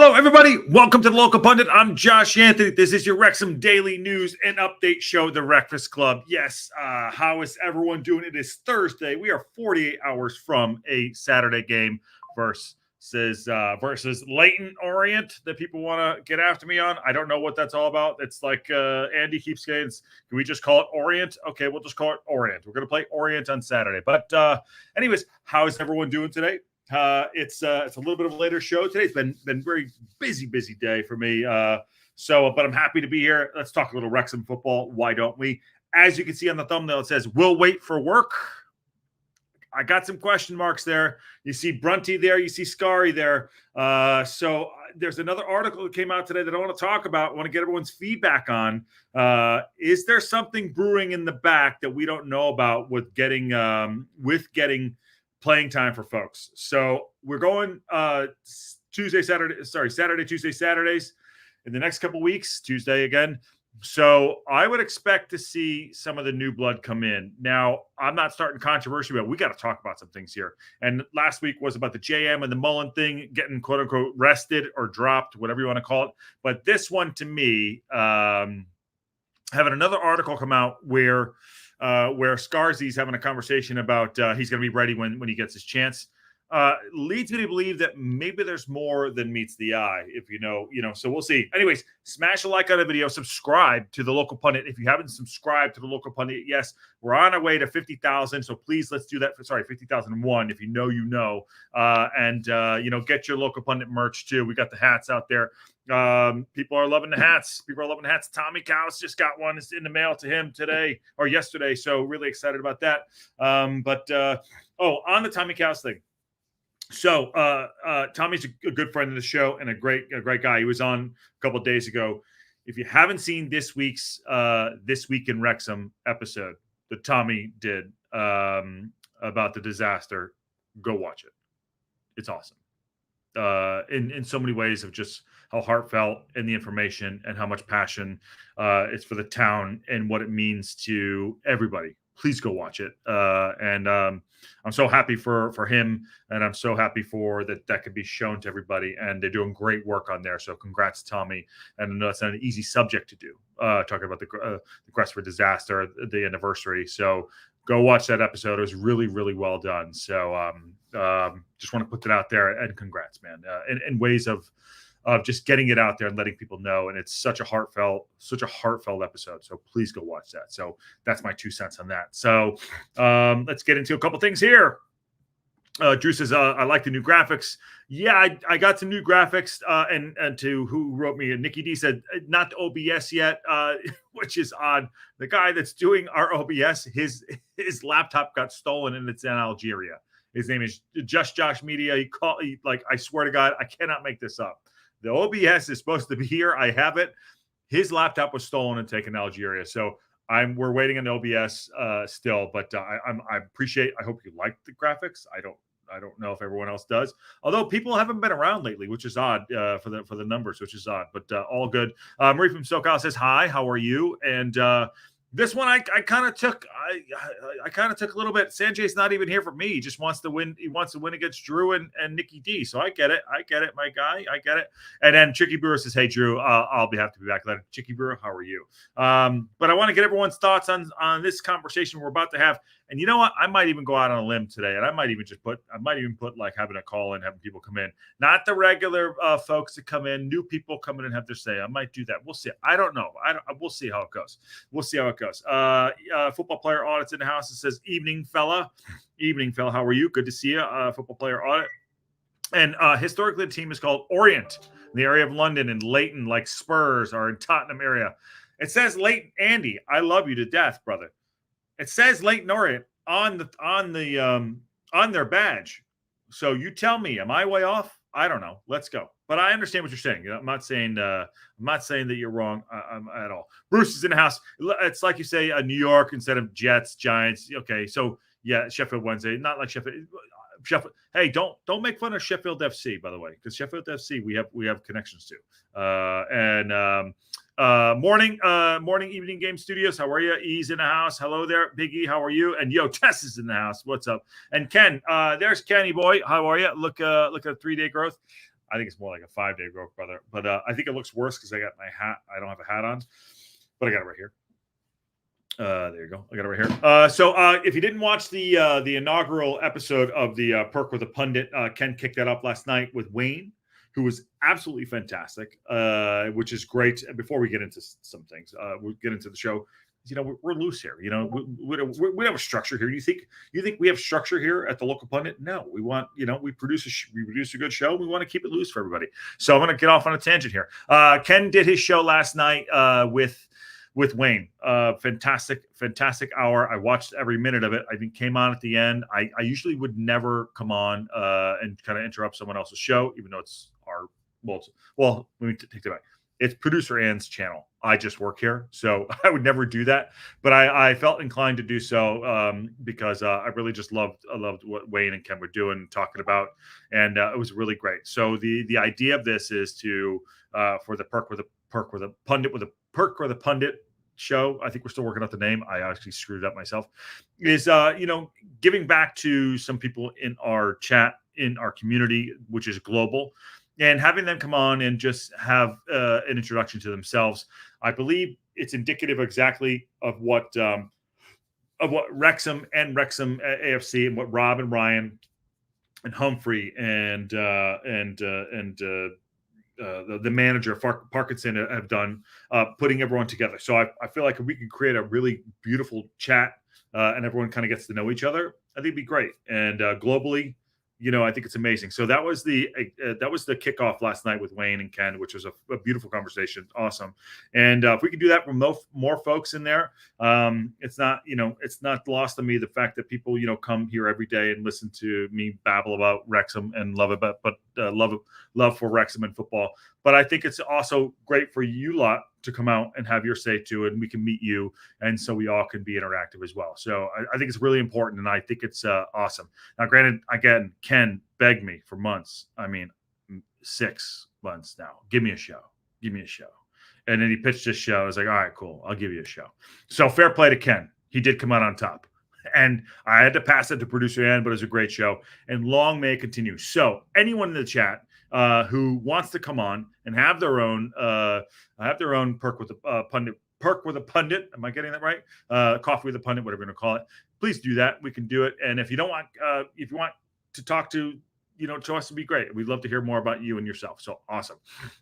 Hello, everybody. Welcome to the Local Pundit. I'm Josh Anthony. This is your Wrexham daily news and update show, The WREXfast Club. Yes, how is everyone doing? It is Thursday. We are 48 hours from a Saturday game versus Leighton Orient that people want to get after me on. I don't know what that's all about. It's like Andy keeps saying, can we just call it Orient? Okay, we'll just call it Orient. We're going to play Orient on Saturday. But anyways, how is everyone doing today? It's a little bit of a later show today. It's been very busy day for me. But I'm happy to be here. Let's talk a little Wrexham football. Why don't we? As you can see on the thumbnail, it says, "We'll wait for work." I got some question marks there. You see Brunty there. You see Scarry there. So there's another article that came out today that I want to talk about. I want to get everyone's feedback on. Is there something brewing in the back that we don't know about with getting playing time for folks? So we're going Saturday, Tuesday, Saturdays in the next couple weeks, Tuesday again. So I would expect to see some of the new blood come in. Now, I'm not starting controversy, but we got to talk about some things here. And last week was about the JM and the Mullen thing, getting quote unquote rested or dropped, whatever you want to call it. But this one to me, having another article come out where Scarzy's having a conversation about he's going to be ready when he gets his chance, leads me to believe that maybe there's more than meets the eye, if you know. So we'll see. Anyways, smash a like on the video, subscribe to the Local Pundit. If you haven't subscribed to the Local Pundit, yes, we're on our way to 50,000. So please, let's do that. 50,001. If you know. Get your Local Pundit merch too. We got the hats out there. People are loving the hats. Tommy Cow's just got one. It's in the mail to him today or yesterday. So really excited about that. On the Tommy Cow's thing. So Tommy's a good friend of the show and a great guy. He was on a couple of days ago. If you haven't seen this week's This Week in Wrexham episode that Tommy did about the disaster, go watch it. It's awesome. In so many ways of just how heartfelt and the information and how much passion it's for the town and what it means to everybody. Please go watch it. I'm so happy for him, and I'm so happy for that could be shown to everybody. And they're doing great work on there. So congrats, Tommy. And that's not an easy subject to do, talking about the Wrexford disaster, the anniversary. So go watch that episode. It was really, really well done. So just want to put that out there, and congrats, man. In ways of just getting it out there and letting people know. And it's such a heartfelt episode. So please go watch that. So that's my 2 cents on that. So let's get into a couple things here. Drew says, I like the new graphics. Yeah, I got some new graphics. And to who wrote me, Nikki D said, not OBS yet, which is odd. The guy that's doing our OBS, his laptop got stolen and it's in Algeria. His name is Just Josh Media. I swear to God, I cannot make this up. The OBS is supposed to be here. I have it. His laptop was stolen and taken to Algeria. So we're waiting on the OBS still, but I appreciate. I hope you like the graphics. I don't know if everyone else does. Although people haven't been around lately, which is odd for the numbers, which is odd, but all good. Marie from SoCal says, "Hi, how are you?" And this one I kind of took. I kind of took a little bit. Sanjay's not even here for me. He just wants to win. He wants to win against Drew and Nikki D. So I get it, my guy. I get it. And then Chicky Brewer says, "Hey Drew, I'll have to be back later." Chicky Brewer, how are you? But I want to get everyone's thoughts on this conversation we're about to have. And you know what? I might even go out on a limb today, and I might even put like having a call in, having people come in, not the regular folks that come in, new people come in and have their say. I might do that. We'll see. I don't know. We'll see how it goes. Football player audits in the house. It says, "Evening, fella. Evening, fella. How are you? Good to see you." Football player audit. And historically, the team is called Orient, in the area of London, and Leighton, like Spurs, are in Tottenham area. It says Leighton. Andy, I love you to death, brother. It says Leighton Orient on their badge. So you tell me, am I way off? I don't know. Let's go. But I understand what you're saying. I'm not saying that you're wrong at all. Bruce is in the house. It's like you say New York instead of Jets, Giants. Okay, so yeah, Sheffield Wednesday. Not like Sheffield. Hey, don't make fun of Sheffield FC, by the way, because Sheffield FC we have connections to. Morning evening game studios. How are you? E's in the house. Hello there, Biggie. How are you? And Tess is in the house. What's up? And Ken, there's Kenny boy. How are you? Look at 3-day growth. I think it's more like a 5-day growth, brother. But I think it looks worse because I got my hat. I don't have a hat on, but I got it right here. There you go. I got it right here. So if you didn't watch the inaugural episode of the Perk with a Pundit, Ken kicked that up last night with Wayne, who was absolutely fantastic, which is great. And before we get into some things, we'll get into the show. You know, we're loose here. You know, we don't have a structure here. You think we have structure here at the local pundit? No, we want, you know, we produce a good show. We want to keep it loose for everybody. So I'm going to get off on a tangent here. Ken did his show last night with Wayne. Fantastic hour. I watched every minute of it. I think came on at the end. I usually would never come on and kind of interrupt someone else's show, even though it's our well, let me take that back. It's producer Ann's channel. I just work here, so I would never do that. But I felt inclined to do so because I really just loved what Wayne and Ken were doing, and talking about, and it was really great. So the idea of this is to for the Perk with a Pundit show. I think we're still working out the name. I actually screwed it up myself. Is giving back to some people in our chat, in our community, which is global, and having them come on and just have an introduction to themselves. I believe it's indicative exactly of what Wrexham and Wrexham AFC and what Rob and Ryan and Humphrey and the manager Parkinson have done, putting everyone together. So I feel like if we can create a really beautiful chat and everyone kind of gets to know each other, I think it'd be great. And globally, you know, I think it's amazing. So that was the kickoff last night with Wayne and Ken, which was a beautiful conversation. Awesome. And if we could do that with more folks in there, it's not lost on me the fact that people, come here every day and listen to me babble about Wrexham and love for Wrexham and football. But I think it's also great for you lot to come out and have your say to it, and we can meet you, and so we all can be interactive as well. So I think it's really important, and I think it's awesome. Now, granted, again, Ken begged me for months. I mean, 6 months now. Give me a show. And then he pitched this show. I was like, all right, cool. I'll give you a show. So fair play to Ken. He did come out on top. And I had to pass it to producer Ann, but it was a great show. And long may it continue. So anyone in the chat who wants to come on and have their own Perk with a Pundit. Am I getting that right? Coffee with a Pundit, whatever you're going to call it. Please do that. We can do it. And if you don't want, if you want to talk to us, it'd be great. We'd love to hear more about you and yourself. So awesome.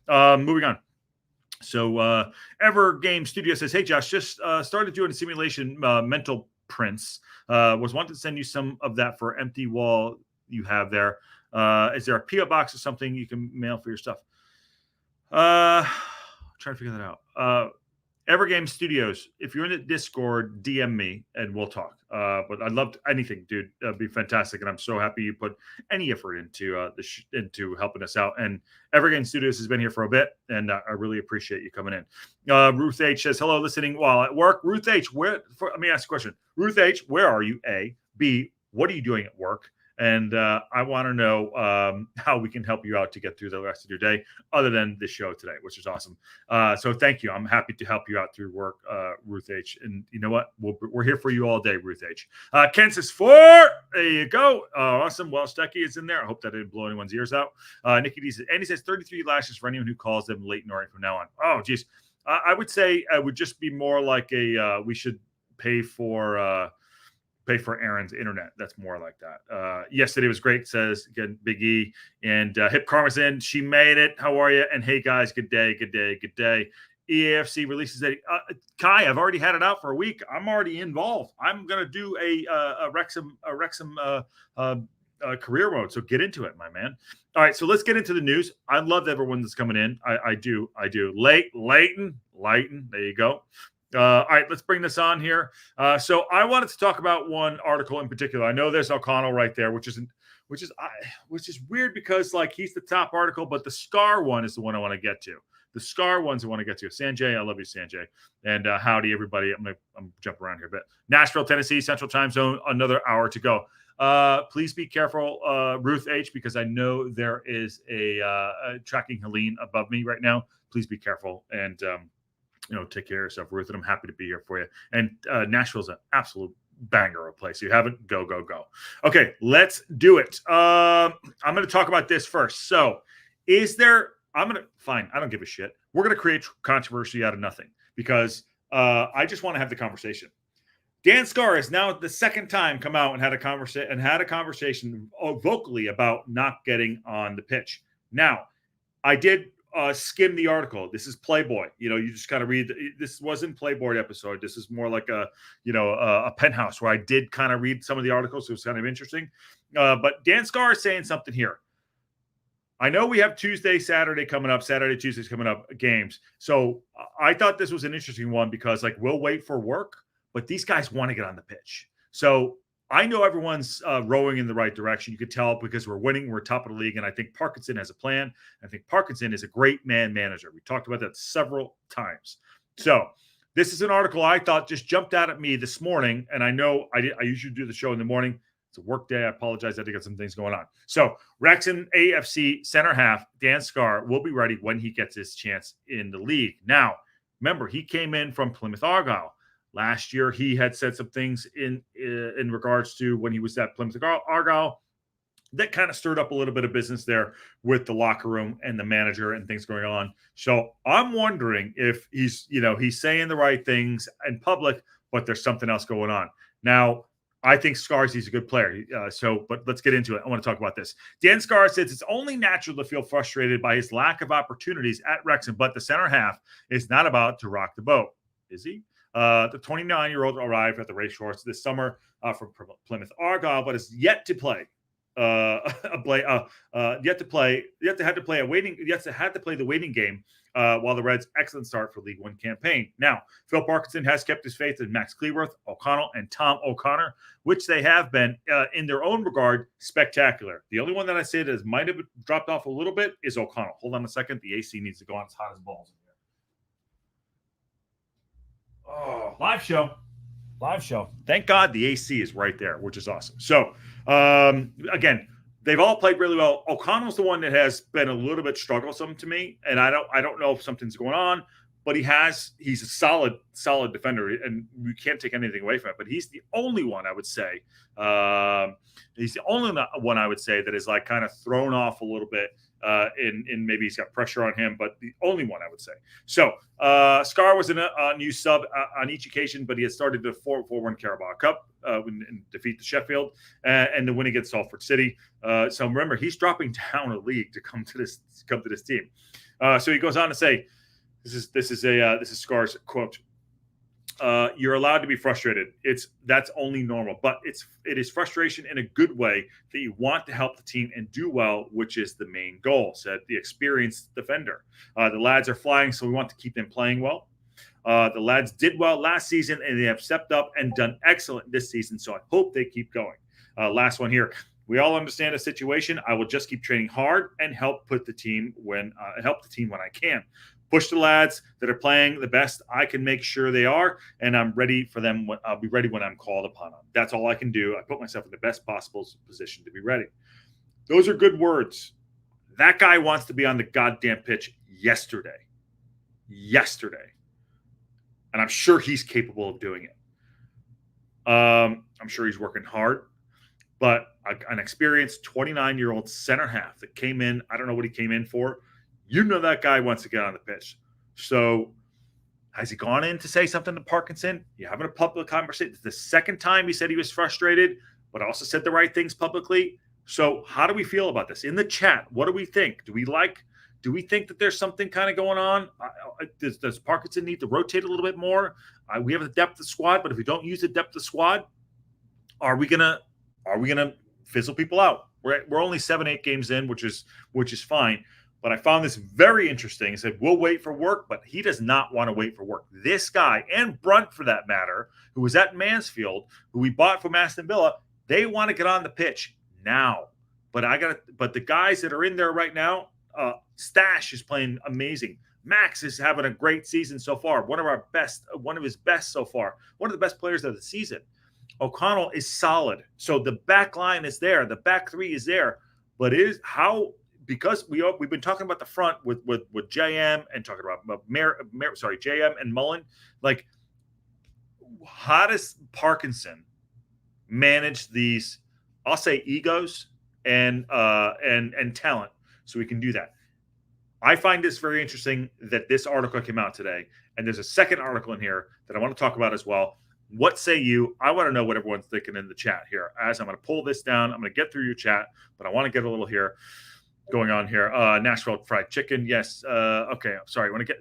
Moving on. So Ever Game Studio says, hey, Josh, just started doing a simulation mental prints. Was wanting to send you some of that for empty wall you have there. Is there a PO box or something you can mail for your stuff? Trying to figure that out. Evergame Studios, if you're in the Discord, DM me and we'll talk. But I'd love anything, dude. That'd be fantastic, and I'm so happy you put any effort into into helping us out. And Evergame Studios has been here for a bit, and I really appreciate you coming in. Ruth H says, hello, listening while at work. Ruth H, let me ask you a question. Ruth H, where are you? A. B, what are you doing at work? And I want to know how we can help you out to get through the rest of your day, other than this show today, which is awesome. So thank you. I'm happy to help you out through work, Ruth H. And you know what? We're here for you all day, Ruth H. Ken says 4. There you go. Awesome. Well, Stecky is in there. I hope that didn't blow anyone's ears out. Nikki D says, and he says 33 lashes for anyone who calls them late night from now on. Oh, geez. I would say I would just be more like we should pay for Aaron's internet. That's more like that. Yesterday was great, says again Big E. And Hip Karma's in. She made it. How are you? And hey guys, good day. EAFC releases Kai, I've already had it out for a week. I'm already involved. I'm gonna do a Wrexham career mode. So get into it, my man. All right, so let's get into the news. I love everyone that's coming in. I do. Leighton. There you go. All right, let's bring this on here. So I wanted to talk about one article in particular. I know there's O'Connell right there, which is weird because like he's the top article, but the Scarr one is the one I want to get to. The Scarr ones I want to get to. Sanjay, I love you, Sanjay. And howdy, everybody. I'm jumping around here a bit. Nashville, Tennessee, Central Time Zone. Another hour to go. Please be careful, Ruth H, because I know there is a tracking Helene above me right now. Please be careful and take care of yourself, Ruth, and I'm happy to be here for you. And Nashville's an absolute banger of a place. You haven't, go. Okay, let's do it. I'm going to talk about this first. So Is there? I'm gonna fine. I don't give a shit. We're gonna create controversy out of nothing because I just want to have the conversation. Dan Scarr has now the second time come out and had a conversation vocally about not getting on the pitch. Now, I did skim the article. This is Playboy. You just kind of read. This wasn't Playboy episode. This is more like a penthouse where I did kind of read some of the articles. So it was kind of interesting. But Dan Scarr is saying something here. I know we have Tuesday, Tuesday's coming up games. So I thought this was an interesting one because we'll wait for work, but these guys want to get on the pitch. So I know everyone's rowing in the right direction. You could tell because we're winning. We're top of the league. And I think Parkinson has a plan. I think Parkinson is a great man manager. We talked about that several times. So this is an article I thought just jumped out at me this morning. And I know I usually do the show in the morning. It's a work day. I apologize. I had to get some things going on. So Wrexham AFC center half, Dan Scarr, will be ready when he gets his chance in the league. Now, remember, he came in from Plymouth Argyle. Last year, he had said some things in regards to when he was at Plymouth Argyle that kind of stirred up a little bit of business there with the locker room and the manager and things going on. So I'm wondering if he's saying the right things in public, but there's something else going on. Now, I think he's a good player. But let's get into it. I want to talk about this. Dan Scarr says it's only natural to feel frustrated by his lack of opportunities at Wrexham, but the center half is not about to rock the boat. Is he? The 29-year-old arrived at the racecourse this summer from Plymouth Argyle, but is yet to play. Yet to play the waiting game while the Reds' excellent start for League One campaign. Now, Phil Parkinson has kept his faith in Max Cleworth, O'Connell, and Tom O'Connor, which they have been, in their own regard, spectacular. The only one that I say that might have dropped off a little bit is O'Connell. Hold on a second. The AC needs to go on. It's hot as balls in here. Oh, live show. Thank God the AC is right there, which is awesome. So, again, they've all played really well. O'Connell's the one that has been a little bit strugglesome to me, and I don't know if something's going on, but he's a solid defender, and we can't take anything away from it. But he's the only one I would say. He's the only one I would say that is kind of thrown off a little bit. In maybe he's got pressure on him, but the only one I would say. So Scarr was a new sub on each occasion, but he had started the 4-1 Carabao Cup and defeat the Sheffield and the win against Salford City. So remember, he's dropping down a league to come to this team. So he goes on to say, this is Scarr's quote. You're allowed to be frustrated. That's only normal, but it is frustration in a good way that you want to help the team and do well, which is the main goal, said the experienced defender. The lads are flying, so we want to keep them playing well. The lads did well last season, and they have stepped up and done excellent this season, so I hope they keep going. Last one here. We all understand the situation. I will just keep training hard and help the team when I can. Push the lads that are playing the best I can make sure they are, and I'm ready for them. I'll be ready when I'm called upon them. That's all I can do. I put myself in the best possible position to be ready. Those are good words. That guy wants to be on the goddamn pitch yesterday. And I'm sure he's capable of doing it. I'm sure he's working hard. But an experienced 29-year-old center half that came in, I don't know what he came in for. That guy wants to get on the pitch. So has he gone in to say something to Parkinson? You having a public conversation. It's the second time he said he was frustrated, but also said the right things publicly. So how do we feel about this? In the chat, what do we think? Do we think that there's something kind of going on? Does Parkinson need to rotate a little bit more? We have the depth of squad, but if we don't use the depth of squad, are we gonna fizzle people out? We're only 7-8 games in, which is fine. But I found this very interesting. He said, we'll wait for work, but he does not want to wait for work. This guy, and Brunt for that matter, who was at Mansfield, who we bought from Aston Villa, they want to get on the pitch now. But the guys that are in there right now, Stash is playing amazing. Max is having a great season so far. One of his best so far. One of the best players of the season. O'Connell is solid. So the back line is there. The back three is there. But because we've been talking about the front with JM and talking about JM and Mullen, how does Parkinson manage these? I'll say egos and talent, so we can do that. I find this very interesting that this article came out today, and there's a second article in here that I want to talk about as well. What say you? I want to know what everyone's thinking in the chat here. As I'm going to pull this down, I'm going to get through your chat, but I want to get a little here going on here. Nashville fried chicken, yes. Okay, I'm sorry. I want to get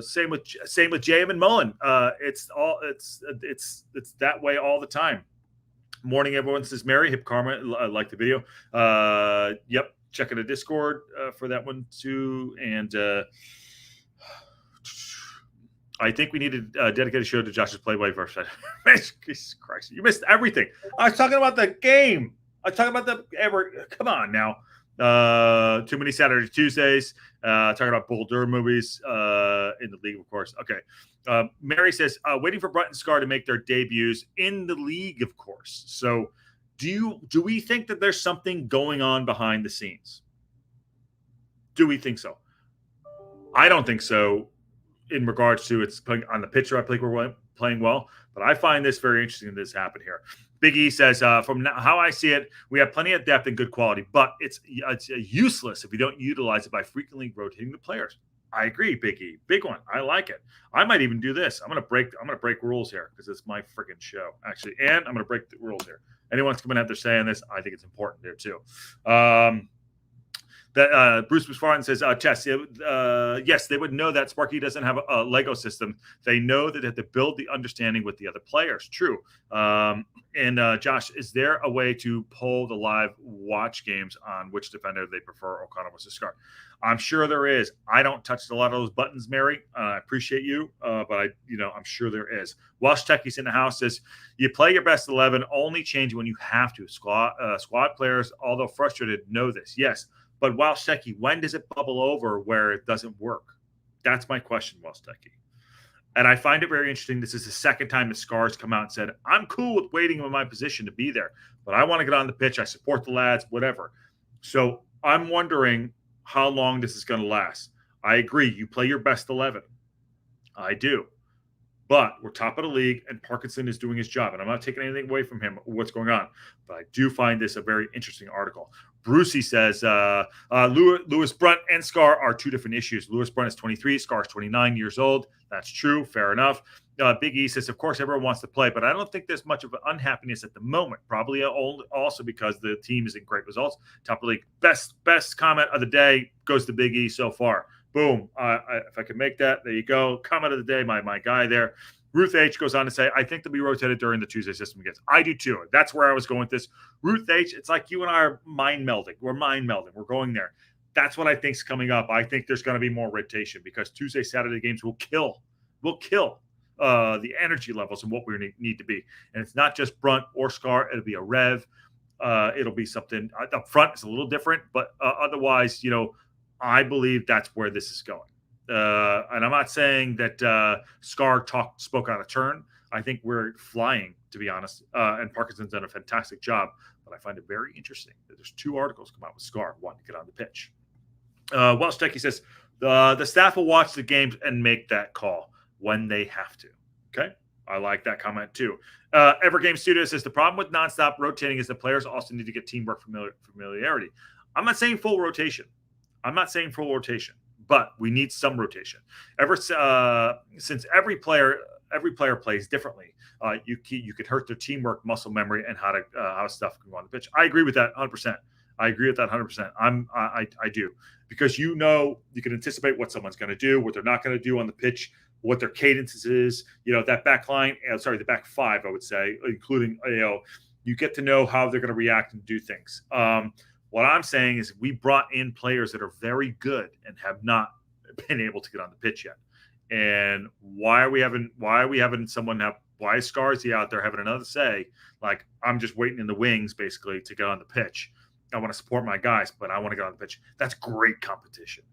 same with JM and Mullen. It's that way all the time. Morning, everyone. Says Mary Hip Karma. I like the video. Yep. Checking the Discord for that one too. And I think we need a dedicated show to Josh's play-by version. Jesus Christ, you missed everything. I was talking about the game. I was talking about come on now. Too many Saturday Tuesdays. Talking about Bull Durham movies in the league, of course. Okay. Mary says, waiting for Brett and Scarr to make their debuts in the league, of course. So do we think that there's something going on behind the scenes? Do we think so? I don't think so in regards to it's playing on the pitch. I think we're playing well, but I find this very interesting that this happened here. Big E says, from how I see it, we have plenty of depth and good quality, but it's useless if we don't utilize it by frequently rotating the players. I agree, Big E. Big one. I like it. I might even do this. I'm gonna break rules here because it's my freaking show, actually. And I'm gonna break the rules here. Anyone's going to have their say on this. I think it's important there too. Bruce McFarland says, Chess, yes, they would know that Sparky doesn't have a Lego system. They know that they have to build the understanding with the other players. True. And Josh, is there a way to poll the live watch games on which defender they prefer, O'Connell versus Scarr? I'm sure there is. I don't touch a lot of those buttons, Mary. I appreciate you, but I'm sure there is. Welsh Techie's in the house says, you play your best 11, only change when you have to. Squad players, although frustrated, know this. Yes. But Welsh Techie, when does it bubble over where it doesn't work? That's my question, Welsh Techie. And I find it very interesting. This is the second time that Scarr's come out and said, I'm cool with waiting in my position to be there, but I want to get on the pitch. I support the lads, whatever. So I'm wondering how long this is going to last. I agree. You play your best 11. I do. But we're top of the league, and Parkinson is doing his job. And I'm not taking anything away from him or what's going on. But I do find this a very interesting article. Brucey says, Lewis Brunt and Scarr are two different issues. Lewis Brunt is 23. Scarr is 29 years old. That's true. Fair enough. Big E says, of course, everyone wants to play, but I don't think there's much of an unhappiness at the moment. Probably also because the team is in great results. Top of the league. Best comment of the day goes to Big E so far. Boom. If I can make that, there you go. Comment of the day, my guy there. Ruth H goes on to say, I think they'll be rotated during the Tuesday system against. I do too. That's where I was going with this. Ruth H, it's like you and I are mind melding. We're mind melding. We're going there. That's what I think is coming up. I think there's going to be more rotation because Tuesday, Saturday games will kill the energy levels and what we need to be. And it's not just Brunt or Scarr. It'll be a Rev. It'll be something up front. It's a little different, but otherwise, I believe that's where this is going. And I'm not saying that Scarr spoke out of turn. I think we're flying, to be honest. And Parkinson's done a fantastic job. But I find it very interesting that there's two articles come out with Scarr, one to get on the pitch. Welsh Techie says, the staff will watch the games and make that call when they have to. Okay? I like that comment too. Evergame Studio says, the problem with nonstop rotating is the players also need to get teamwork familiarity. I'm not saying full rotation. But we need some rotation. Since every player plays differently, you could hurt their teamwork, muscle memory, and how stuff can go on the pitch. I agree with that 100%. I do, because you can anticipate what someone's going to do, what they're not going to do on the pitch, what their cadence is. That back line, the back five, I would say, including you get to know how they're going to react and do things. What I'm saying is we brought in players that are very good and have not been able to get on the pitch yet. And why is Scarr is he out there having another say? Like, I'm just waiting in the wings basically to get on the pitch. I want to support my guys, but I want to get on the pitch. That's great competition.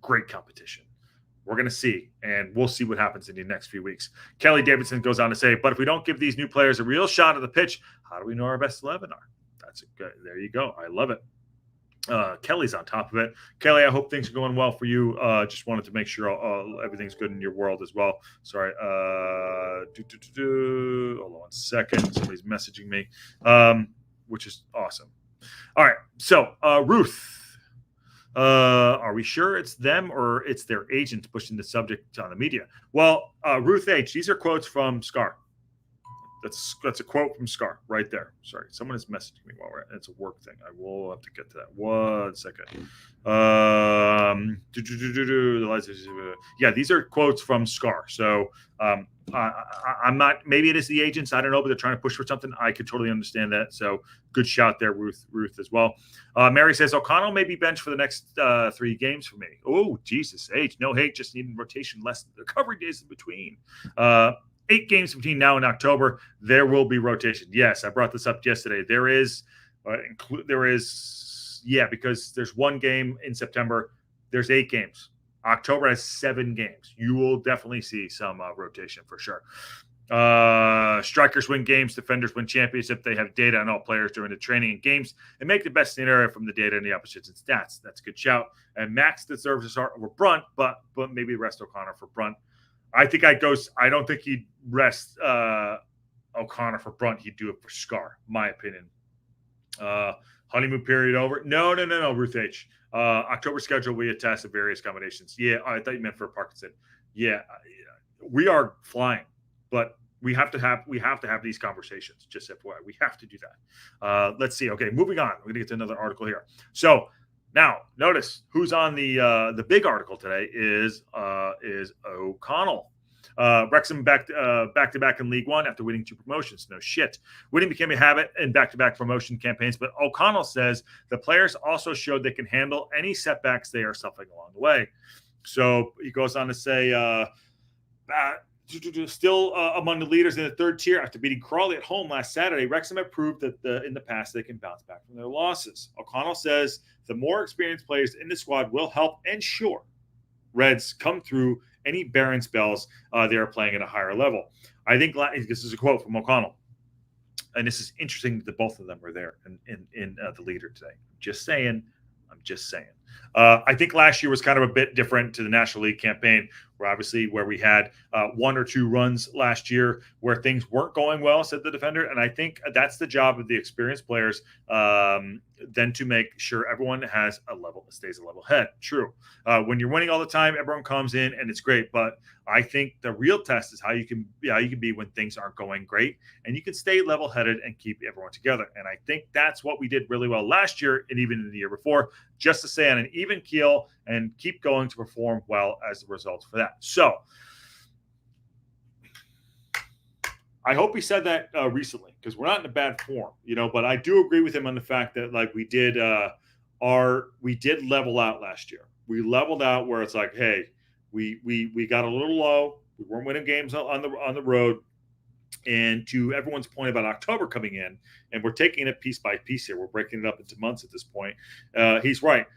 Great competition. We're going to see, and we'll see what happens in the next few weeks. Kelly Davidson goes on to say, but if we don't give these new players a real shot at the pitch, how do we know our best 11 are? That's good. There you go. I love it. Kelly's on top of it. Kelly, I hope things are going well for you. Just wanted to make sure everything's good in your world as well. Sorry. Hold on 1 second. Somebody's messaging me, which is awesome. All right. So, Ruth Are we sure it's them or it's their agents pushing the subject on the media? Well, Ruth H., these are quotes from Scarr. That's a quote from Scarr right there. Sorry, someone is messaging me while we're at it. It's a work thing. I will have to get to that. 1 second. Yeah, these are quotes from Scarr. So I'm not. Maybe it is the agents. I don't know, but they're trying to push for something. I could totally understand that. So good shout there, Ruth as well. Mary says O'Connell may be benched for the next 3 games for me. Oh, Jesus H. No hate, just needing rotation less recovery days in between. 8 games between now and October, there will be rotation. Yes, I brought this up yesterday. There is, because there's 1 game in September. There's 8 games. October has 7 games. You will definitely see some rotation for sure. Strikers win games, defenders win championship. They have data on all players during the training and games and make the best scenario from the data and the opposites and stats. That's a good shout. And Max deserves a start over Brunt, but maybe rest O'Connor for Brunt. I think I don't think he'd rest O'Connor for Brunt. He'd do it for Scarr, my opinion. Honeymoon period over? No, Ruth H. October schedule, we attest to various combinations. Yeah, I thought you meant for Parkinson. Yeah, we are flying, but we have to have these conversations. Just FYI, we have to do that. Let's see. Okay, moving on. We're gonna get to another article here. So now, notice who's on the big article today is O'Connell. Wrexham back to back in League One after winning 2 promotions. No shit. Winning became a habit in back-to-back promotion campaigns, but O'Connell says the players also showed they can handle any setbacks they are suffering along the way. So he goes on to say, still among the leaders in the 3rd tier after beating Crawley at home last Saturday, Wrexham have proved that in the past they can bounce back from their losses. O'Connell says the more experienced players in the squad will help ensure Reds come through any barren spells they are playing at a higher level. I think this is a quote from O'Connell, and this is interesting that both of them were there in the leader today. I'm just saying. I think last year was kind of a bit different to the National League campaign, where we had 1 or 2 runs last year where things weren't going well, said the defender. And I think that's the job of the experienced players, then to make sure everyone stays a level head. True. When you're winning all the time, everyone comes in and it's great. But I think the real test is how you can be when things aren't going great, and you can stay level headed and keep everyone together. And I think that's what we did really well last year and even in the year before, just to stay on an even keel and keep going to perform well as the results for that. So I hope he said that recently, because we're not in a bad form, but I do agree with him on the fact that we did level out last year. We leveled out where it's like, hey, we got a little low. We weren't winning games on the road. And to everyone's point about October coming in, and we're taking it piece by piece here. We're breaking it up into months at this point. He's right.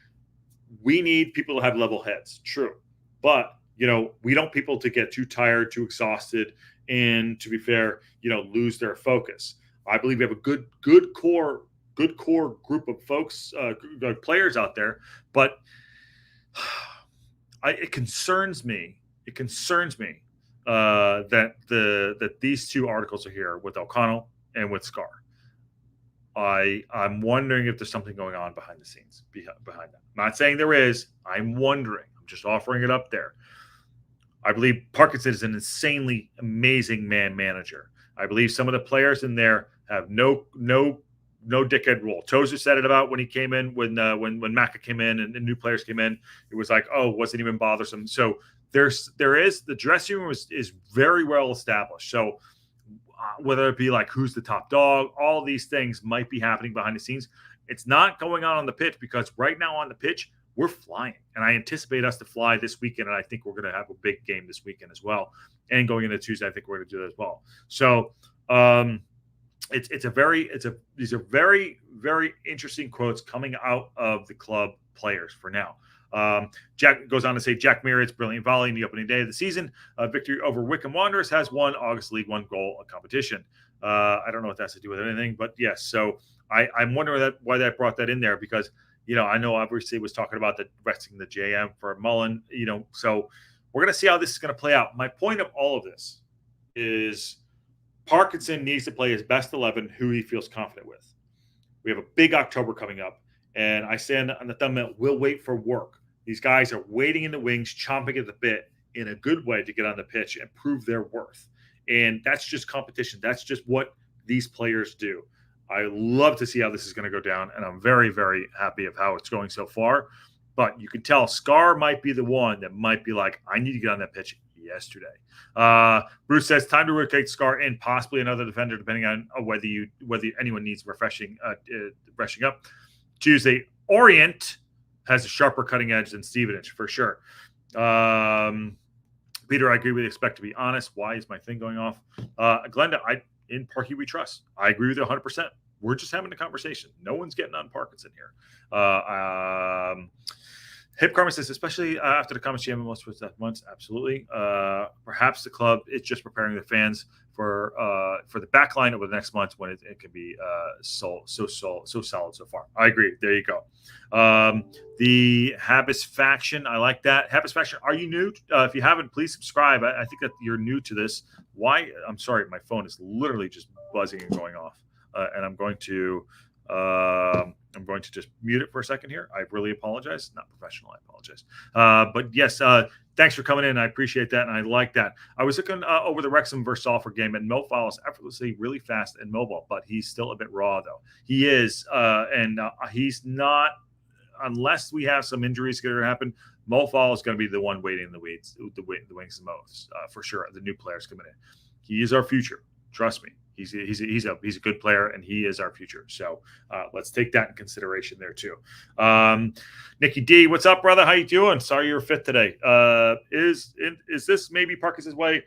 We need people to have level heads. True. But, we don't want people to get too tired, too exhausted, and to be fair, lose their focus. I believe we have a good core group of folks, players out there, but it concerns me. That these 2 articles are here with O'Connell and with Scarr. I'm wondering if there's something going on behind the scenes behind that. I'm not saying there is. I'm wondering. I'm just offering it up there. I believe Parkinson is an insanely amazing manager. I believe some of the players in there have no dickhead rule. Tozer said it about when he came in, when Macca came in and new players came in. It was like, wasn't even bothersome. So there is the dressing room is very well established. So whether it be like who's the top dog, all these things might be happening behind the scenes. It's not going on the pitch, because right now on the pitch, we're flying. And I anticipate us to fly this weekend. And I think we're going to have a big game this weekend as well. And going into Tuesday, I think we're going to do that as well. So these are very, very interesting quotes coming out of the club players for now. Jack goes on to say Jack Marriott's brilliant volley in the opening day of the season. Victory over Wycombe Wanderers has won August League One goal competition. I don't know what that has to do with anything, but yes. So I'm wondering why that brought that in there, because I know obviously was talking about resting the JM for Mullen. So we're going to see how this is going to play out. My point of all of this is Parkinson needs to play his best 11, who he feels confident with. We have a big October coming up. And I stand on the thumbnail, we'll wait for work. These guys are waiting in the wings, chomping at the bit in a good way to get on the pitch and prove their worth. And that's just competition. That's just what these players do. I love to see how this is going to go down, and I'm very, very happy of how it's going so far. But you can tell Scarr might be the one that might be like, I need to get on that pitch yesterday. Bruce says, time to rotate Scarr in, possibly another defender, depending on whether anyone needs refreshing up. Tuesday, Orient has a sharper cutting edge than Stevenage, for sure. Peter, I agree with you. Expect to be honest. Why is my thing going off? Glenda, in Parky we trust. I agree with you 100%. We're just having a conversation. No one's getting on Parkinson here. Hip Karma says, especially after the comments GM most with that once, absolutely. Perhaps the club is just preparing the fans for the back line over the next month when it can be so solid so far. I agree. There you go. The Habis faction, I like that. Habis faction, are you new? If you haven't, please subscribe. I think that you're new to this. Why? I'm sorry, my phone is literally just buzzing and going off, and I'm going to just mute it for a second here. I really apologize. Not professional. I apologize. But yes, thanks for coming in. I appreciate that, and I like that. I was looking over the Wrexham versus Salford game, and Mofal is effortlessly really fast and mobile, but he's still a bit raw, though. He is, and he's not, unless we have some injuries going to happen. Mofal is going to be the one waiting in the wings the most, for sure. The new players coming in. He is our future. Trust me. He's a good player, and he is our future. So let's take that in consideration there too. Nikki D, what's up, brother? How you doing? Sorry you're fit today. Is this maybe Parkinson's way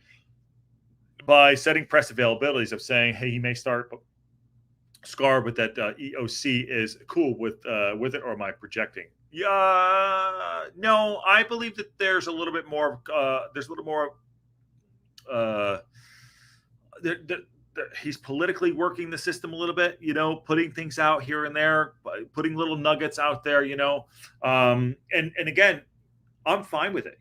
by setting press availabilities of saying, hey, he may start Scarr, but that EOC is cool with it, or am I projecting? Yeah, no, I believe that there's a little bit more. He's politically working the system a little bit, putting things out here and there, putting little nuggets out there, and again, I'm fine with it,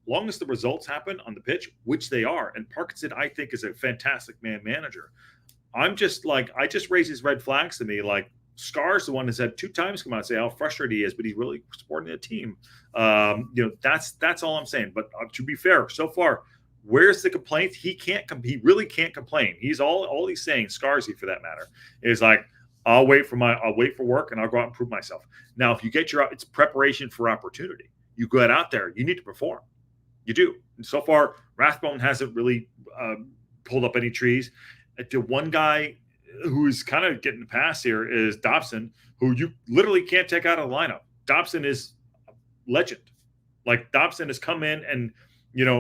long as the results happen on the pitch, which they are. And Parkinson, I think, is a fantastic manager. I'm just like, I just raises red flags to me. Like, Scar's the one that's had 2 times come out and say how frustrated he is, but he's really supporting the team. That's all I'm saying. But to be fair, so far, where's the complaint? He really can't complain. He's all he's saying, Scarsy for that matter, is like, I'll wait for work and I'll go out and prove myself. Now, if you get it's preparation for opportunity. You get out there, you need to perform. You do. And so far, Rathbone hasn't really pulled up any trees. The one guy who's kind of getting the pass here is Dobson, who you literally can't take out of the lineup. Dobson is a legend. Like, Dobson has come in and,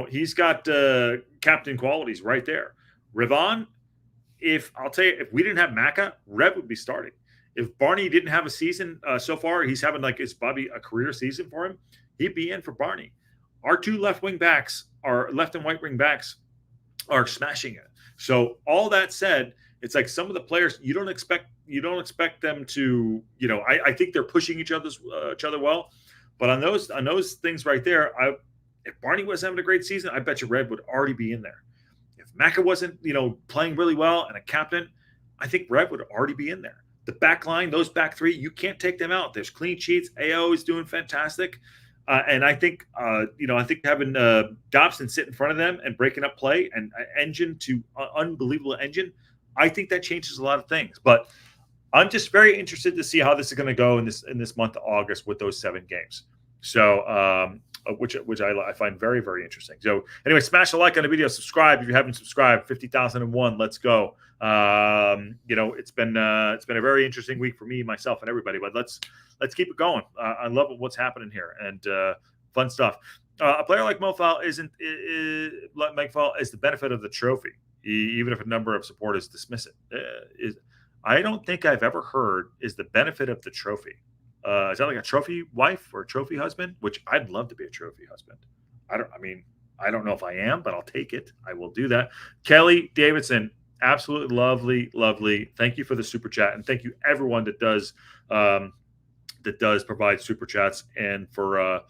he's got captain qualities right there. Rivon, if we didn't have Maka, Rev would be starting. If Barney didn't have a season so far, he's having it's probably a career season for him, he'd be in for Barney. Our 2 left and right wing backs are smashing it. So all that said, it's like some of the players you don't expect them to, I think they're pushing each other well, but on those things right there, if Barney was having a great season, I bet you Red would already be in there. If Maka wasn't, playing really well and a captain, I think Red would already be in there. The back line, those back 3, you can't take them out. There's clean sheets. AO is doing fantastic. And I think, having Dobson sit in front of them and breaking up play and unbelievable engine, I think that changes a lot of things. But I'm just very interested to see how this is going to go in this month of August with those 7 games. So, which I find very, very interesting. So anyway, smash a like on the video, subscribe if you haven't subscribed. 50,001, let's go. It's been a very interesting week for me, myself, and everybody. But let's keep it going. I love what's happening here, and fun stuff. A player like Mofal is the benefit of the trophy, even if a number of supporters dismiss it. I don't think I've ever heard is the benefit of the trophy. Is that like a trophy wife or a trophy husband? Which I'd love to be a trophy husband. I don't know if I am, but I'll take it. I will do that. Kelly Davidson, absolutely lovely. Thank you for the super chat, and thank you everyone that does provide super chats and for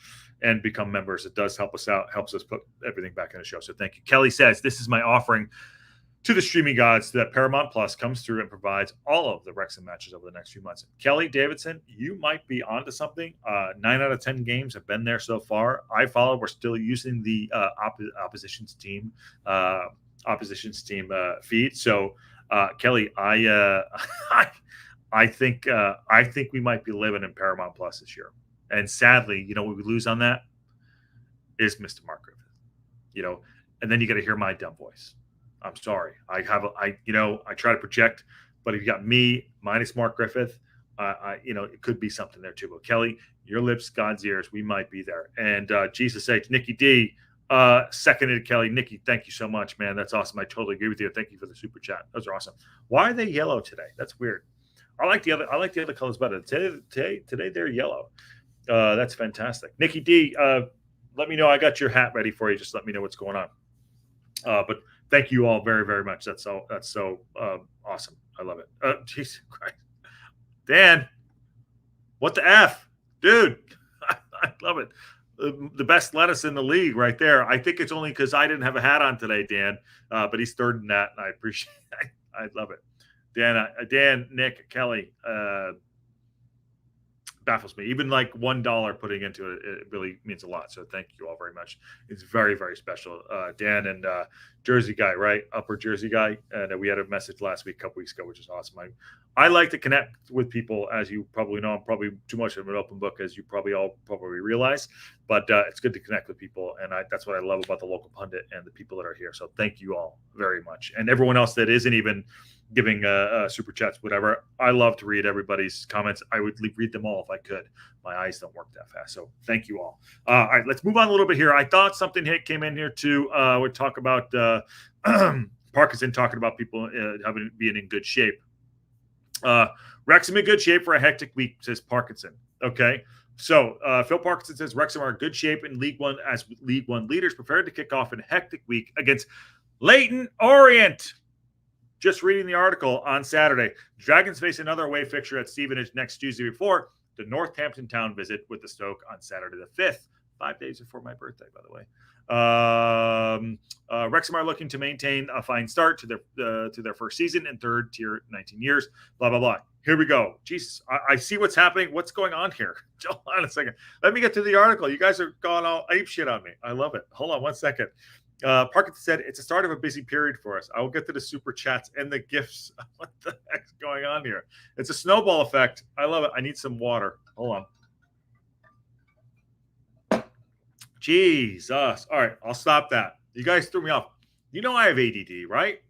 and become members. It does help us out, helps us put everything back in the show. So thank you. Kelly says, "This is my offering to the streaming gods that Paramount Plus comes through and provides all of the Wrexham matches over the next few months. Kelly Davidson, you might be onto something. 9 out of 10 games have been there so far. I follow. We're still using the opposition's team feed. So, Kelly, I think we might be living in Paramount Plus this year. And sadly, what we lose on that is Mr. Mark Griffith. And then you got to hear my dumb voice. I'm sorry. I try to project, but if you got me minus Mark Griffith, it could be something there too. But Kelly, your lips, God's ears, we might be there. And Jesus H, Nikki D, seconded Kelly. Nikki, thank you so much, man. That's awesome. I totally agree with you. Thank you for the super chat. Those are awesome. Why are they yellow today? That's weird. I like the other colors better. Today they're yellow. That's fantastic. Nikki D, let me know. I got your hat ready for you. Just let me know what's going on. But thank you all very, very much. That's so awesome. I love it. Jesus Christ. Dan, what the F? Dude, I love it. The best lettuce in the league right there. I think it's only because I didn't have a hat on today, Dan. But he's third in that, and I appreciate it. I love it. Dan, Nick, Kelly, baffles me. Even like $1 putting into it, it really means a lot. So thank you all very much. It's very, very special. Dan and Jersey guy, right? Upper Jersey guy. And we had a message last week, a couple weeks ago, which is awesome. I like to connect with people, as you probably know. I'm probably too much of an open book, as you probably realize. But it's good to connect with people, and that's what I love about the local pundit and the people that are here. So thank you all very much, and everyone else that isn't even giving super chats, whatever. I love to read everybody's comments. I would read them all if I could. My eyes don't work that fast. So thank you all. All right, let's move on a little bit here. I thought something came in here too. We'll talk about Parkinson talking about people being in good shape. Wrexham in good shape for a hectic week, says Parkinson. Okay. So Phil Parkinson says Wrexham are in good shape in League One as League One leaders prepared to kick off in a hectic week against Leyton Orient. Just reading the article on Saturday. Dragons face another away fixture at Stevenage next Tuesday before the Northampton Town visit with the Stoke on Saturday the 5th. 5 days before my birthday, by the way. Wrexham are looking to maintain a fine start to their first season in third tier, 19 years. Blah blah blah. Here we go. Jesus, I see what's happening. What's going on here? Hold on a second. Let me get to the article. You guys are going all ape shit on me. I love it. Hold on 1 second. Parkinson said it's a start of a busy period for us. I will get to the super chats and the gifts. What the heck's going on here? It's a snowball effect. I love it. I need some water. Hold on. Jesus. All right, I'll stop that. You guys threw me off. You know I have ADD, right?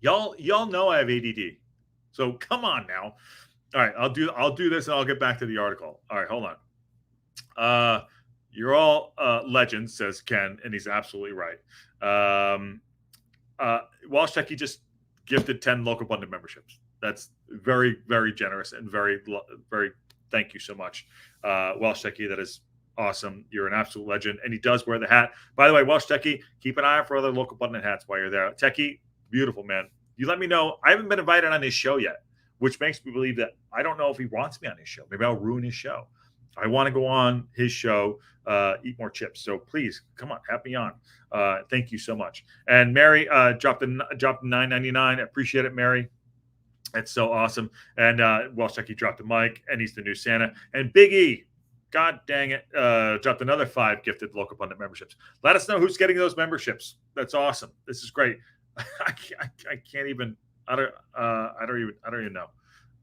Y'all know I have ADD. So come on now. All right, I'll do this and I'll get back to the article. All right, hold on. You're all legends, says Ken, and he's absolutely right. Walsh Techie just gifted 10 local bundle memberships. That's very, very generous and very, very thank you so much. Walsh Techie, that is awesome. You're an absolute legend. And he does wear the hat. By the way, Walsh Techie, keep an eye out for other local bundle hats while you're there. Techie, beautiful, man. You let me know. I haven't been invited on his show yet, which makes me believe that I don't know if he wants me on his show. Maybe I'll ruin his show. I want to go on his show, eat more chips. So please, come on, have me on. Thank you so much. And Mary dropped the $9.99. Appreciate it, Mary. That's so awesome. And Walsh Techie dropped the mic, and he's the new Santa. And Big E, God dang it, dropped another 5 gifted local pundit memberships. Let us know who's getting those memberships. That's awesome. This is great. I can't even. I don't even know.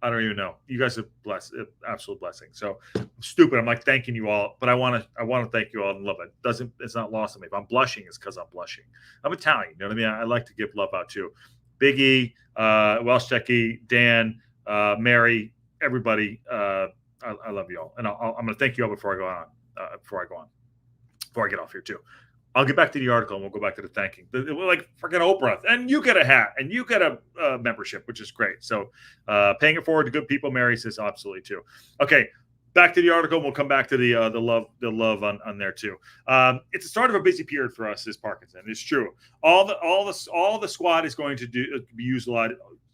I don't even know. You guys are blessed, absolute blessing. So I'm stupid. I'm like thanking you all, but I want to thank you all and love it. It's not lost on me. If I'm blushing, it's because I'm blushing. I'm Italian. You know what I mean? I like to give love out too. Biggie, Welsh Techie, Dan, Mary, everybody. I love you all, and I'm going to thank you all before I go on. Before I get off here too. I'll get back to the article and we'll go back to the thanking. Like freaking Oprah. And you get a hat and you get a membership, which is great. So paying it forward to good people, Mary says absolutely too. Okay, back to the article. And we'll come back to the love on there too. It's the start of a busy period for us, says Parkinson. It's true. All the squad is going to be used a lot.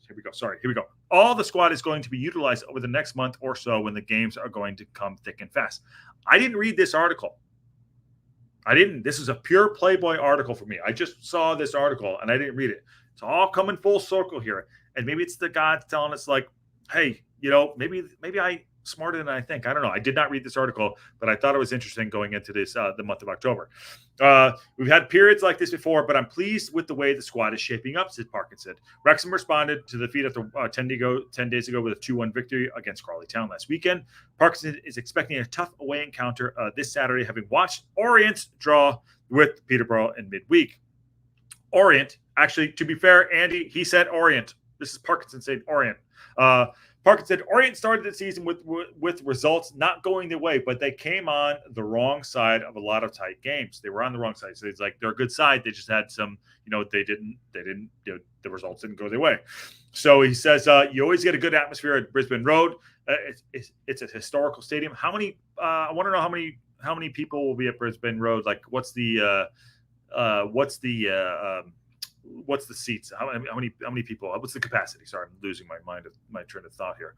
Here we go. All the squad is going to be utilized over the next month or so when the games are going to come thick and fast. I didn't read this article. This is a pure Playboy article for me. I just saw this article and I didn't read it. It's all coming full circle here. And maybe it's the God telling us like, hey, maybe I smarter than I think. I don't know. I did not read this article, but I thought it was interesting going into this the month of October. We've had periods like this before, but I'm pleased with the way the squad is shaping up, said Parkinson. Wrexham responded to the defeat after 10 days ago with a 2-1 victory against Crawley Town last weekend. Parkinson is expecting a tough away encounter this Saturday, having watched Orient draw with Peterborough in midweek. Orient, actually, to be fair, Andy, he said Orient. This is Parkinson saying Orient. Parkinson said Orient started the season with results not going their way, but they came on the wrong side of a lot of tight games. They were on the wrong side. So it's like they're a good side. They just had some, they didn't, the results didn't go their way. So he says, you always get a good atmosphere at Brisbane Road. It's a historical stadium. I want to know how many people will be at Brisbane Road? Like what's the seats? How many people? What's the capacity? Sorry, I'm losing my train of thought here.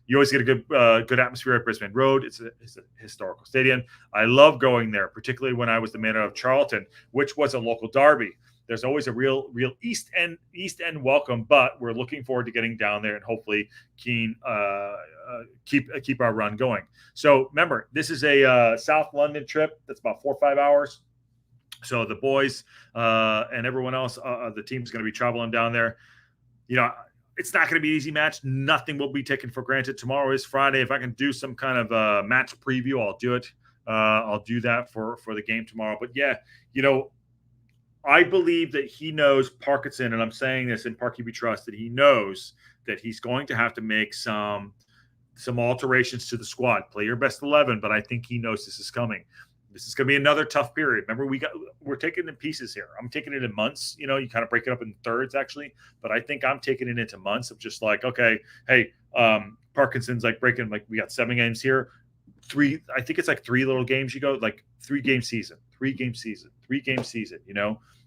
You always get a good atmosphere at Brisbane Road. It's a historical stadium. I love going there, particularly when I was the man of Charlton, which was a local derby. There's always a real East End welcome, but we're looking forward to getting down there and hopefully keep our run going. So remember, this is a South London trip. That's about 4 or 5 hours. So the boys and everyone else, the team's going to be traveling down there. It's not going to be an easy match. Nothing will be taken for granted. Tomorrow is Friday. If I can do some kind of match preview, I'll do it. I'll do that for the game tomorrow. But yeah, I believe that he knows Parkinson, and I'm saying this in Parky We Trust, that he knows that he's going to have to make some alterations to the squad. Play your best 11, but I think he knows this is coming. This is going to be another tough period. Remember, we're taking it in pieces here. I'm taking it in months. You kind of break it up in thirds, actually. But I think I'm taking it into months of just like, okay, hey, Parkinson's like breaking, like we got 7 games here. I think it's like 3 little games you go, like 3-game season.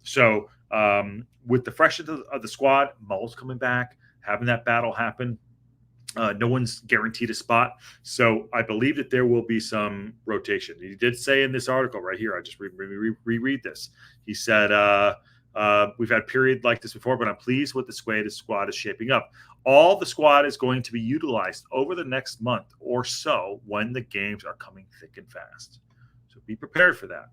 So with the freshness of the squad, Mull's coming back, having that battle happen. No one's guaranteed a spot. So I believe that there will be some rotation. He did say in this article right here, I just reread this. He said, we've had a period like this before, but I'm pleased with the way the squad is shaping up. All the squad is going to be utilized over the next month or so when the games are coming thick and fast. So be prepared for that.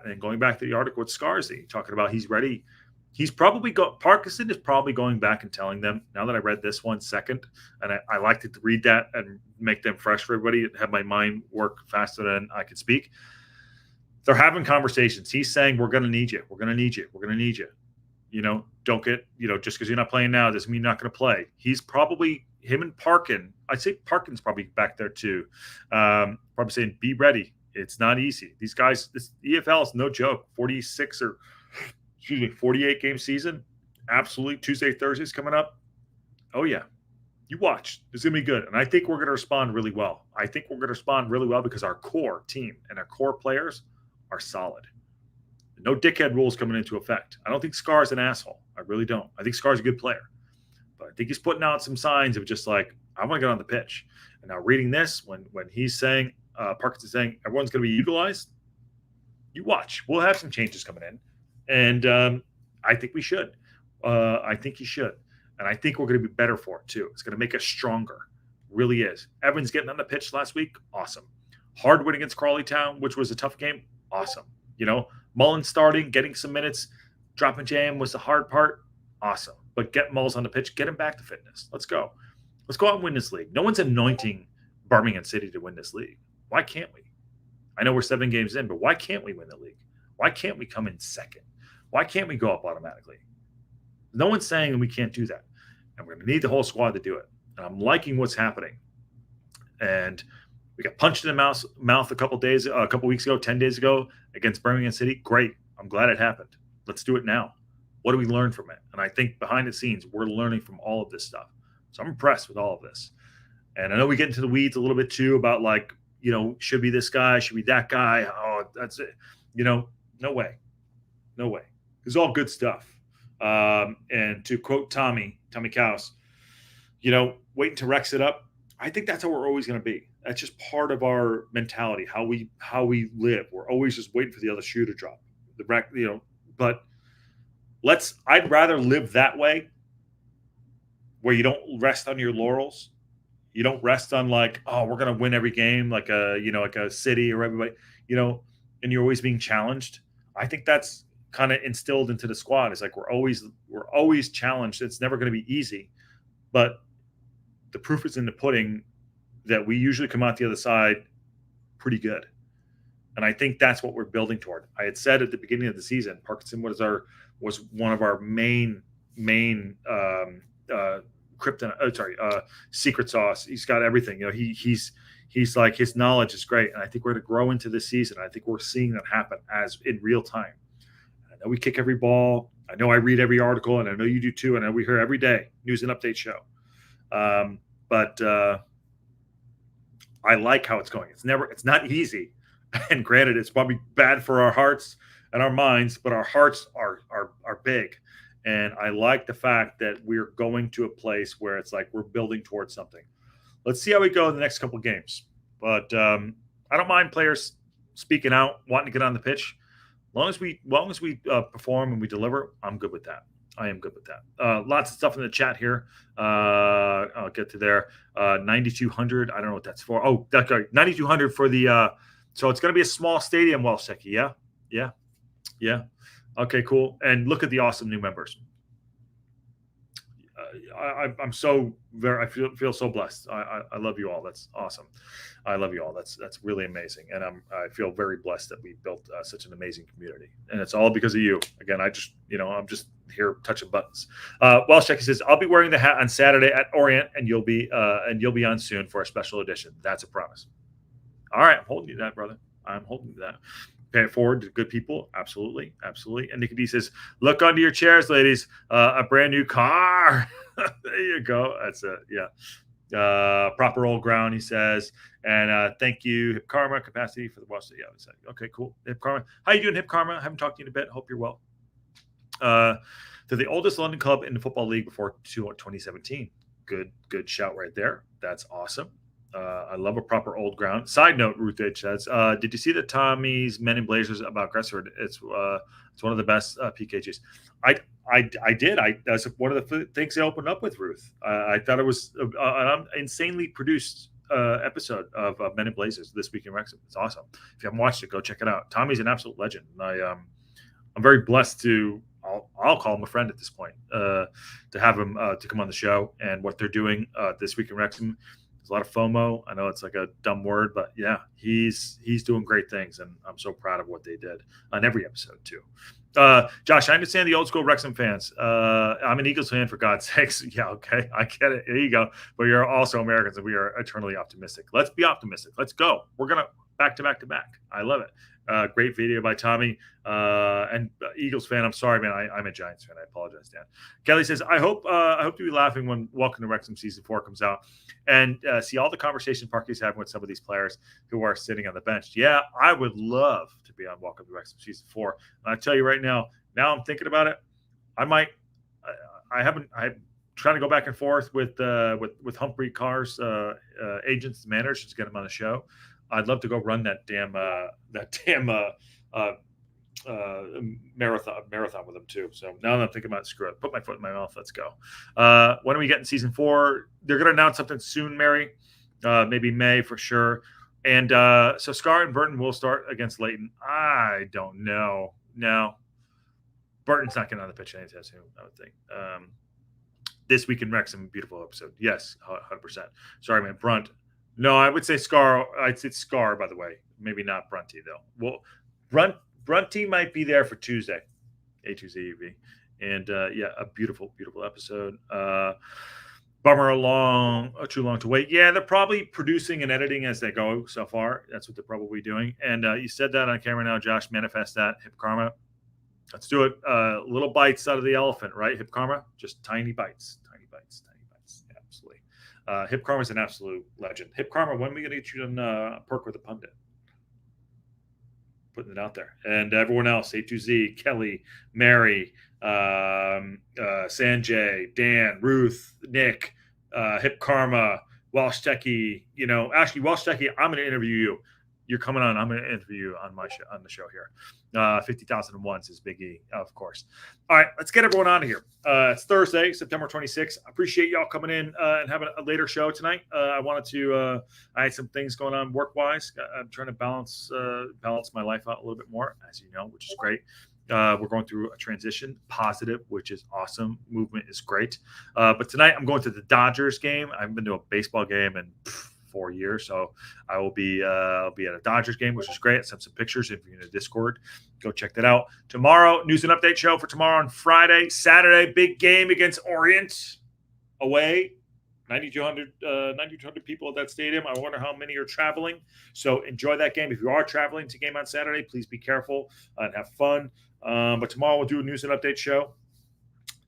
And going back to the article with Scarzy, talking about he's ready. He's probably Parkinson is probably going back and telling them, now that I read this 1 second, and I like to read that and make them fresh for everybody and have my mind work faster than I can speak. They're having conversations. He's saying, we're going to need you. We're going to need you. We're going to need you. Don't get, just because you're not playing now doesn't mean you're not going to play. He's probably, him and Parkin, I'd say Parkin's probably back there too. Probably saying, be ready. It's not easy. These guys, this EFL is no joke. 48 game season. Absolutely. Tuesday, Thursday's coming up. Oh yeah. You watch. It's going to be good. And I think we're going to respond really well. Because our core team and our core players are solid. No dickhead rules coming into effect. I don't think Scar's an asshole. I really don't. I think Scar's a good player. But I think he's putting out some signs of just like, I want to get on the pitch. And now reading this, when he's saying, Parkinson's saying everyone's going to be utilized, you watch. We'll have some changes coming in. And I think we should. I think he should. And I think we're going to be better for it, too. It's going to make us stronger. Really is. Evans getting on the pitch last week, awesome. Hard win against Crawley Town, which was a tough game, awesome. Mullen starting, getting some minutes, dropping jam was the hard part, awesome. But get Mulls on the pitch, get him back to fitness. Let's go. Let's go out and win this league. No one's anointing Birmingham City to win this league. Why can't we? I know we're 7 games in, but why can't we win the league? Why can't we come in second? Why can't we go up automatically? No one's saying that we can't do that. And we're going to need the whole squad to do it. And I'm liking what's happening. And we got punched in the mouth a couple weeks ago, 10 days ago against Birmingham City. Great. I'm glad it happened. Let's do it now. What do we learn from it? And I think behind the scenes, we're learning from all of this stuff. So I'm impressed with all of this. And I know we get into the weeds a little bit too about like, should be this guy, should be that guy. Oh, that's it. No way. It's all good stuff. And to quote Tommy Couse, waiting to Rex it up. I think that's how we're always going to be. That's just part of our mentality, how we live. We're always just waiting for the other shoe to drop. But I'd rather live that way, where you don't rest on your laurels. You don't rest on like, oh, we're gonna win every game, like a city or everybody, and you're always being challenged. I think that's kind of instilled into the squad. It's like we're always challenged. It's never going to be easy, but the proof is in the pudding that we usually come out the other side pretty good. And I think that's what we're building toward. I had said at the beginning of the season, Parkinson was one of our main secret sauce. He's got everything. He's like, his knowledge is great, and I think we're going to grow into this season. I think we're seeing that happen as in real time. I know we kick every ball. I know I read every article, and I know you do too. And I know we hear every day news and update show. But I like how it's going. It's not easy. And granted, it's probably bad for our hearts and our minds, but our hearts are big. And I like the fact that we're going to a place where it's like we're building towards something. Let's see how we go in the next couple of games. But I don't mind players speaking out, wanting to get on the pitch. As long as we perform and we deliver, I'm good with that. I am good with that. Lots of stuff in the chat here. I'll get to there. 9,200. I don't know what that's for. Oh, that's right. 9,200 for the. So it's going to be a small stadium, Welshecki. Yeah. Okay, cool. And look at the awesome new members. I'm so I feel so blessed. I love you all. That's awesome. I love you all. That's really amazing. And I feel very blessed that we built such an amazing community. And it's all because of you. Again, I'm just here touching buttons. Welshecki says, I'll be wearing the hat on Saturday at Orient, and you'll be on soon for a special edition. That's a promise. All right, I'm holding you to that, brother. I'm holding you to that. Pay it forward to good people. Absolutely. And Nikki D says, look under your chairs, ladies. A brand new car. There you go. That's it. Yeah. Proper old ground, he says. And thank you, Hip Karma, capacity for the West. Yeah. Okay, cool. Hip Karma. How you doing, Hip Karma? I haven't talked to you in a bit. Hope you're well. To the oldest London club in the Football League before 2017. Good shout right there. That's awesome. I love a proper old ground. Side note, Ruth H says, did you see the Tommy's Men in Blazers about Gressford? It's one of the best PKGs. I did. That's one of the things they opened up with, Ruth. I thought it was an insanely produced episode of Men in Blazers this week in Wrexham. It's awesome. If you haven't watched it, go check it out. Tommy's an absolute legend. And I'm very blessed to. I'll call him a friend at this point to have him to come on the show and what they're doing this week in Wrexham. There's a lot of FOMO. I know it's like a dumb word, but yeah, he's doing great things, and I'm so proud of what they did on every episode too. Josh, I understand the old school Wrexham fans. I'm an Eagles fan, for God's sakes. Yeah, okay, I get it. There you go. But you're also Americans, and we are eternally optimistic. Let's be optimistic. Let's go. We're gonna back to back to back. I love it. Great video by Tommy. And Eagles fan, I'm sorry, man. I'm a Giants fan. I apologize, Dan. Kelly says, I hope to be laughing when Welcome to Wrexham Season 4 comes out and see all the conversation Parky's having with some of these players who are sitting on the bench. Yeah, I would love to be on Welcome to Wrexham Season 4. And I tell you right now I'm thinking about it. I'm trying to go back and forth with Humphrey Carr's agents, managers, to get him on the show. I'd love to go run that damn marathon with them too. So now that I'm thinking about it, screw it. Put my foot in my mouth. Let's go. When are we getting Season 4? They're going to announce something soon, Mary. Maybe May for sure. And so Scarr and Burton will start against Leighton. I don't know. No. Burton's not getting on the pitch anytime soon, I would think. This week in Wrexham, beautiful episode. Yes, 100%. Sorry, man. Brunt. No, I would say Scarr. I'd say Scarr, by the way. Maybe not Brunty, though. Well, Brunty might be there for Tuesday. A2ZUV. And, yeah, a beautiful, beautiful episode. Bummer too long to wait. Yeah, they're probably producing and editing as they go so far. That's what they're probably doing. And you said that on camera now, Josh. Manifest that. Hip Karma. Let's do it. Little bites out of the elephant, right? Hip Karma? Just tiny bites. Yeah, absolutely. Hip Karma is an absolute legend. Hip Karma, when are we going to get you on Perk with a Pundit? Putting it out there. And everyone else, A2Z, Kelly, Mary, Sanjay, Dan, Ruth, Nick, Hip Karma, Welshecki. Actually, Welshecki, I'm going to interview you. You're coming on. I'm going to interview you on the show here. 50,001 says Big E, of course. All right, let's get everyone out of here. It's Thursday, September 26th. I appreciate y'all coming in and having a later show tonight. I had some things going on work-wise. I'm trying to balance my life out a little bit more, as you know, which is great. We're going through a transition, positive, which is awesome. Movement is great. But tonight I'm going to the Dodgers game. I haven't been to a baseball game in 4 years, so I'll be at a Dodgers game, which is great. I sent some pictures. If you're in a Discord, go check that out. Tomorrow, news and update show for tomorrow on Friday. Saturday, big game against Orient away. 9,200 people at that stadium. I wonder how many are traveling. So enjoy that game. If you are traveling to game on Saturday, please be careful and have fun. But tomorrow we'll do a news and update show.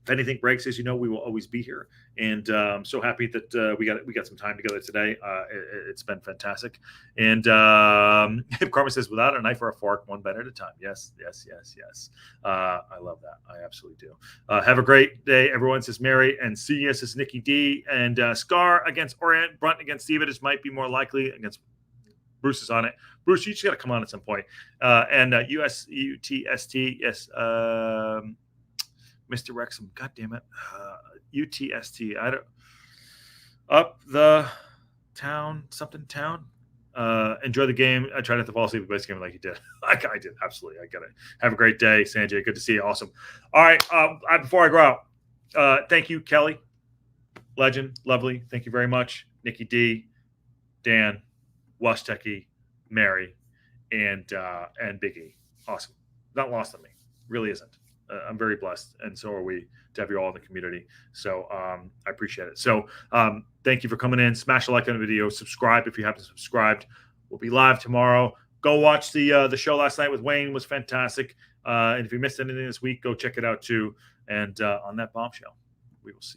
If anything breaks, as you know, we will always be here. And I'm so happy that we got some time together today. It's been fantastic. And Carmen says, without a knife or a fork, one bite at a time. Yes. I love that. I absolutely do. Have a great day, everyone, says Mary. And see you, says Nikki D. And Scarr against Orient. Brunt against Steven might be more likely against Bruce is on it. Bruce, you just got to come on at some point. And UTST, yes. Mr. Wrexham, God damn it. UTST. Up the town, something town. Enjoy the game. I try not to fall asleep with this game like you did. I did. Absolutely. I got it. Have a great day, Sanjay. Good to see you. Awesome. All right. Before I go out, thank you, Kelly. Legend. Lovely. Thank you very much. Nikki D, Dan, Wasteki, Mary, and Big E. Awesome. Not lost on me. Really isn't. I'm very blessed, and so are we, to have you all in the community. So I appreciate it. So thank you for coming in. Smash a like on the video. Subscribe if you haven't subscribed. We'll be live tomorrow. Go watch the show last night with Wayne. It was fantastic. And if you missed anything this week, go check it out too. And on that bombshell, we will see you.